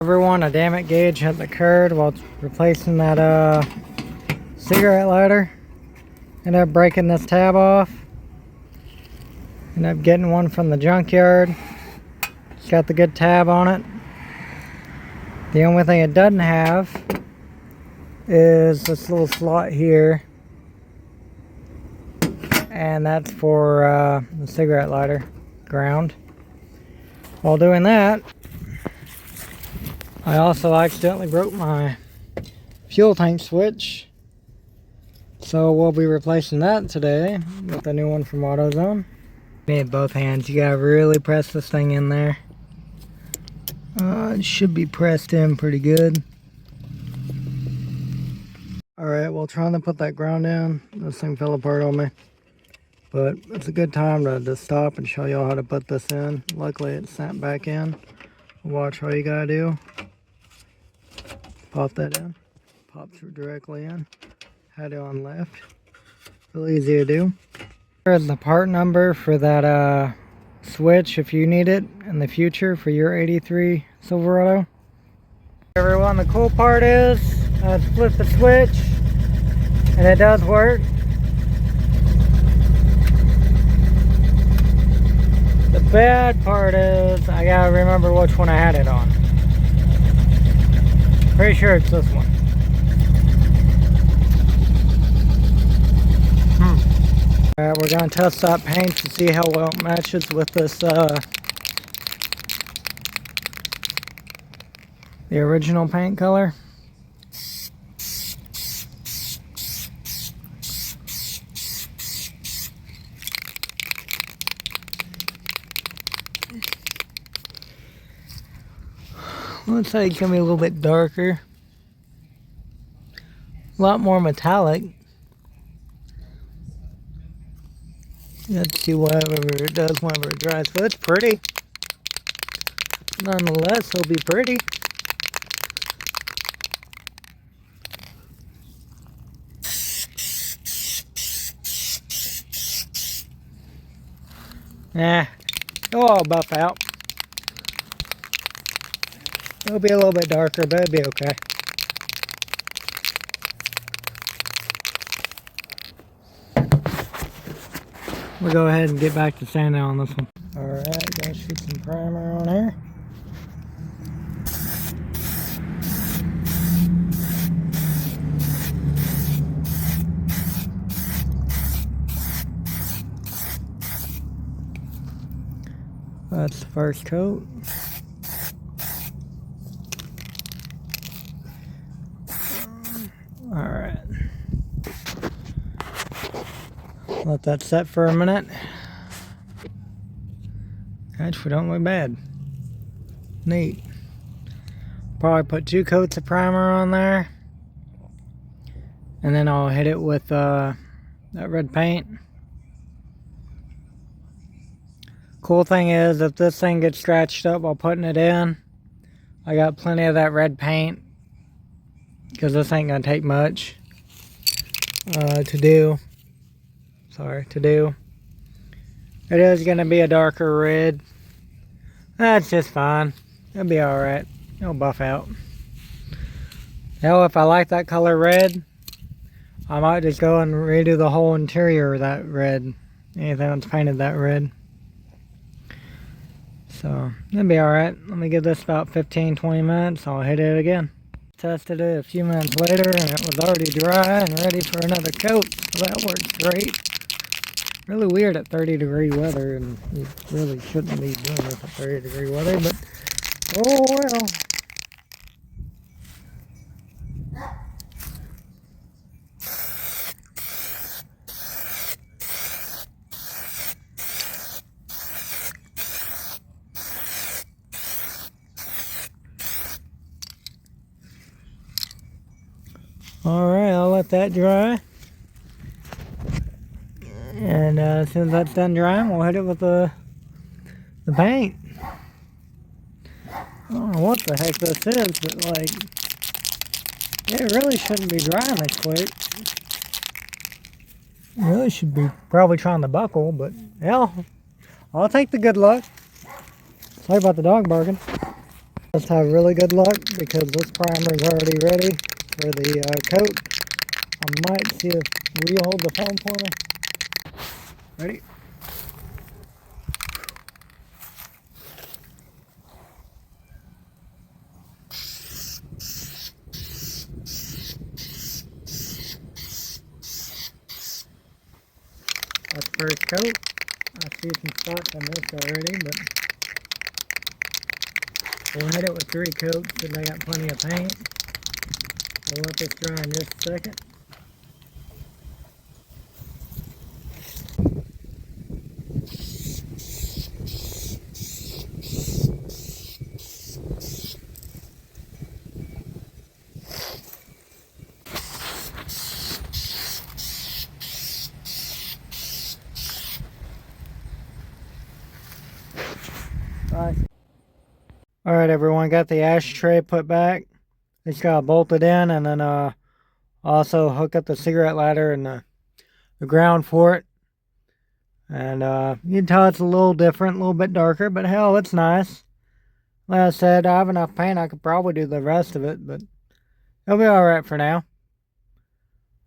Everyone, a damage gauge had occurred while replacing that cigarette lighter. Ended up breaking this tab off. Ended up getting one from the junkyard. It's got the good tab on it. The only thing it doesn't have is this little slot here, and that's for the cigarette lighter ground. While doing that, I also accidentally broke my fuel tank switch, so we'll be replacing that today with a new one from AutoZone. Need both hands. You gotta really press this thing in there. It should be pressed in pretty good. Alright, well, trying to put that ground in, this thing fell apart on me. But it's a good time to just stop and show y'all how to put this in. Luckily it snapped back in. Watch all you gotta do. Pop that in. Pops directly in. Had it on left. Really easy to do. Here's the part number for that switch if you need it in the future for your 83 Silverado. Everyone, the cool part is flip the switch and it does work. The bad part is I gotta remember which one I had it on. Pretty sure it's this one. Alright, we're gonna test that paint to see how well it matches with this the original paint color. Looks like it's gonna be a little bit darker. A lot more metallic. Let's see whatever it does whenever it dries. But it's pretty. Nonetheless, it'll be pretty. It'll all buff out. It'll be a little bit darker, but it'll be okay. We'll go ahead and get back to sanding on this one. Alright, gotta shoot some primer on here. That's the first coat. Alright. Let that set for a minute. Actually, don't look bad. Neat. Probably put 2 coats of primer on there. And then I'll hit it with that red paint. Cool thing is, if this thing gets scratched up while putting it in, I got plenty of that red paint. Because this ain't gonna take much to do. It is gonna be a darker red. That's just fine. It'll be alright. It'll buff out. Hell, if I like that color red, I might just go and redo the whole interior of that red. Anything that's painted that red. So, it'll be alright. Let me give this about 15-20 minutes. I'll hit it again. Tested it a few minutes later and it was already dry and ready for another coat. So that works great. Really weird at 30-degree weather, and you really shouldn't be doing this at 30-degree weather, but oh well. Alright, I'll let that dry. And as soon as that's done drying, we'll hit it with the paint. I don't know what the heck this is, but like, it really shouldn't be drying this quick. It really should be probably trying to buckle, but hell, I'll take the good luck. Sorry about the dog barking. Let's have really good luck because this primer is already ready for the coat. I might see if will you hold the phone for me. Ready? That's first coat. I see some spots on this already, but we'll hit it with 3 coats and I got plenty of paint. We'll let this dry in just a second. Alright everyone, got the ashtray put back. It's got bolted in, and then also hook up the cigarette lighter and the ground for it. And you can tell it's a little different, a little bit darker, but hell, it's nice. Like I said, I have enough paint, I could probably do the rest of it, but it'll be alright for now.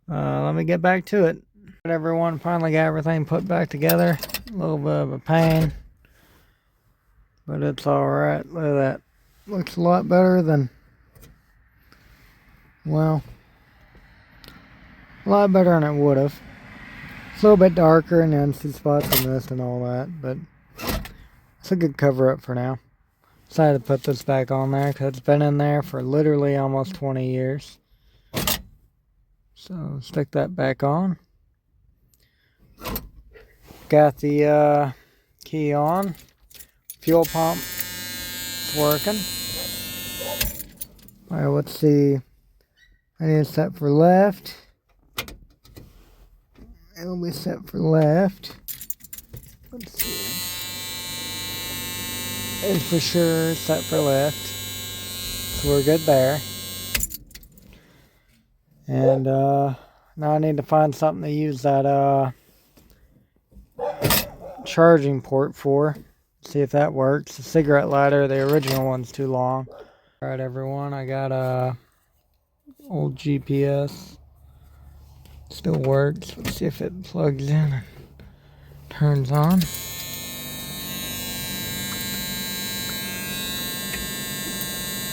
Let me get back to it. Everyone, finally got everything put back together. A little bit of a pain, but it's alright. Look at that. Looks a lot better than, well, a lot better than it would have. It's a little bit darker and then see spots of mist and all that, but it's a good cover up for now. Decided to put this back on there because it's been in there for literally almost 20 years. So stick that back on. Got the key on. Fuel pump is working. Alright, let's see. I need to set for left. It'll be set for left. Let's see. It's for sure set for left. So we're good there. And now I need to find something to use that charging port for. See if that works. The cigarette lighter, the original one's too long. Alright everyone, I got a old GPS. Still works. Let's see if it plugs in and turns on.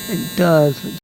It does.